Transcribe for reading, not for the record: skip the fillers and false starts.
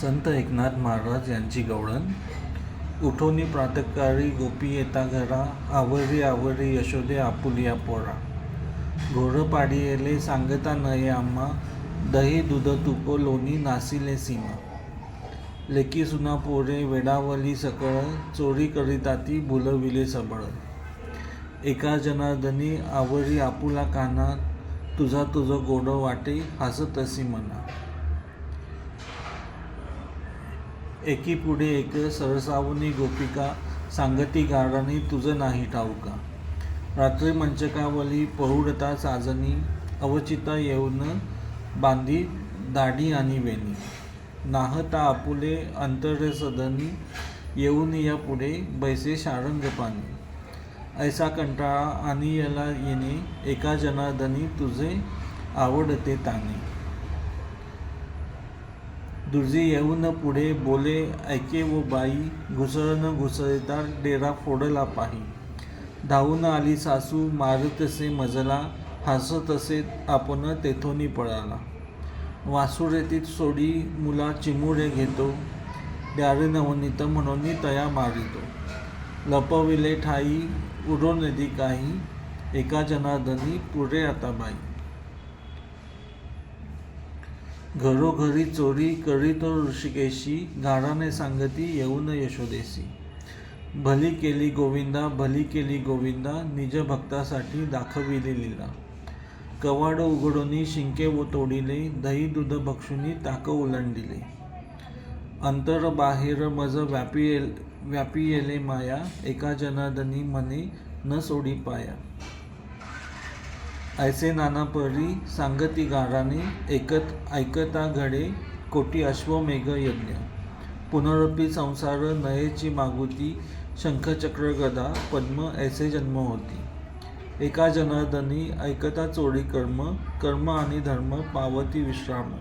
संत एकनाथ महाराज यांची गवळण. उठोनी प्रातःकाळी गोपी येता घरा, आवरी आवरी यशोदे आपुलिया पोरा. घोर पाडियेले सांगता नये आम्हा, दही दूध तूप लोणी नासिले सीमा. लेकी सुना पोरे वेडावली सकळ, चोरी करिताती भुलविले सबळ. एका जनार्दनी आवरी आपुला काना, तुझा तुझ गोड वाटे हसतसी मना. एकी पुढे एक सरसावनी गोपिका, सांगती गाराणी तुझ नाही ठाऊका. रात्री मंचकावली पहुडता साजनी, अवचिता येऊन बांधी दाढी आणि वेणी. नाहता आपुले अंतर सदनी, येऊन या पुढे बैसे शारंग पाणी. ऐसा कंटाळा आणि याला येणे, एका जनार्दनी तुझे आवडते ताने. दुर्जी येऊन पुढे बोले ऐके व बाई, घुसळण घुसळता डेरा फोडला पाही. धावून आली सासू मारतसे मजला, हसतसे आपण तेथोनी पळाला. वासुरेतीत सोडी मुला चिमुरे घेतो, द्यारे नवनीत म्हणून तया मारितो. लपविले ठाई उडो नदी काही, एका जनार्दनी पुरे आता बाई. घरोघरी चोरी करीतो ऋषिकेशी, गाढाने सांगती येऊन यशोदेसी. भली केली गोविंदा भली केली गोविंदा, निज भक्तासाठी दाखविली लीला. कवाड उघडूनी शिंके व तोडिले, दही दूध भक्षुनी ताक उलंडिले. अंतर बाहेर मज व्यापियेले माया, एका जनार्दनी मने न सोडी पाया. ऐसे नाना परी सांगती गाराने, ऐकता घडे कोटी अश्वमेघ यज्ञ. पुनरपी संसार नयेची मागुती, शंखचक्र गदा पद्म ऐसे जन्म होती. एका जनार्दनी ऐकता चोरी कर्म, कर्म आणि धर्म पावती विश्राम.